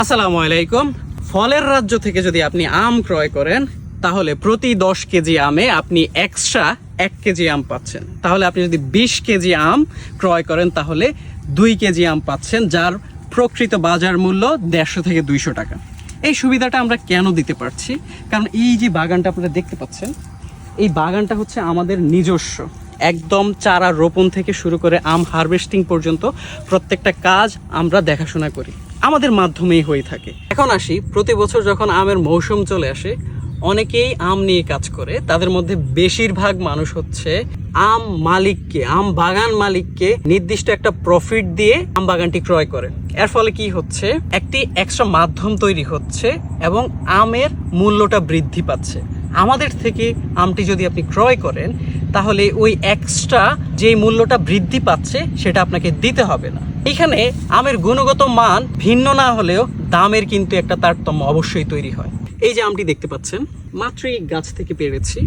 আসসালামু আলাইকুম। ফলের রাজ্য থেকে যদি আপনি আম ক্রয় করেন তাহলে প্রতি 10 কেজি আমে আপনি এক্সট্রা 1 কেজি আম পাচ্ছেন। তাহলে আপনি যদি 20 কেজি আম ক্রয় করেন তাহলে 2 কেজি আম পাচ্ছেন, যার প্রকৃত বাজার মূল্য 150 থেকে 200 টাকা। এই সুবিধাটা আমরা কেন দিতে পারছি? কারণ এই যে বাগানটা আপনারা দেখতে পাচ্ছেন, এই বাগানটা হচ্ছে আমাদের নিজস্ব। একদম চারা রোপণ থেকে শুরু করে আম হারভেস্টিং পর্যন্ত প্রত্যেকটা কাজ আমরা দেখাশোনা করি, আমাদের মাধ্যমেই হয়ে থাকে। এখন আসি, প্রতি বছর যখন আমের মৌসুম চলে আসে অনেকেই আম নিয়ে কাজ করে। তাদের মধ্যে বেশিরভাগ মানুষ হচ্ছে আম মালিককে, আম বাগান মালিককে নির্দিষ্ট একটা প্রফিট দিয়ে আম বাগানটি ক্রয় করে। এর ফলে কি হচ্ছে, একটি এক্সট্রা মাধ্যম তৈরি হচ্ছে এবং আমের মূল্যটা বৃদ্ধি পাচ্ছে। আমাদের থেকে আমটি যদি আপনি ক্রয় করেন তাহলে ওই এক্সট্রা যেই মূল্যটা বৃদ্ধি পাচ্ছে সেটা আপনাকে দিতে হবে না। এখানে আমের গুণগত মান ভিন্ন না হলেও দামের কিন্তু একটা তারতম্য অবশ্যই তৈরি হয়। এই যে আমটি দেখতে পাচ্ছেন, মাত্রই গাছ থেকে পেরেছি।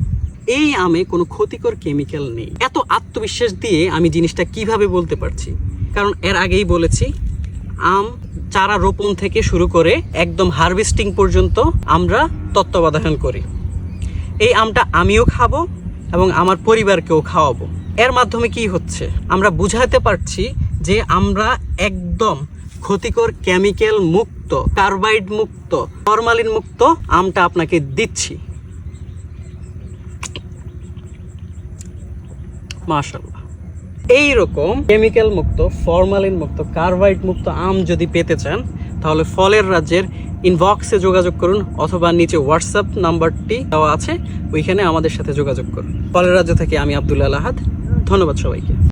এই আমে কোনো ক্ষতিকর কেমিক্যাল নেই। এত আত্মবিশ্বাস দিয়ে আমি জিনিসটা কিভাবে বলতে পারছি, কারণ এর আগেই বলেছি আম চারা রোপণ থেকে শুরু করে একদম হারভেস্টিং পর্যন্ত আমরা তত্ত্বাবধান করি। এই আমটা আমিও খাবো এবং আমার পরিবারকেও খাওয়াবো। এর মাধ্যমে কি হচ্ছে, আমরা বুঝাতে পারছি যে আমরা একদম ক্ষতিকর কেমিক্যাল মুক্ত, কার্বাইড মুক্ত, ফরমালিন মুক্ত আমটা আপনাকে দিচ্ছি। মাশাআল্লাহ। এইরকম কেমিক্যাল মুক্ত, ফরমালিন মুক্ত, কার্বাইড মুক্ত আম যদি পেতে চান তাহলে ফলের রাজ্যের ইনবক্সে যোগাযোগ করুন, অথবা নিচে হোয়াটসঅ্যাপ নাম্বারটি দেওয়া আছে, ওইখানে আমাদের সাথে যোগাযোগ করুন। ফলের রাজ্য থেকে আমি আব্দুল আহাদ। ধন্যবাদ সবাইকে।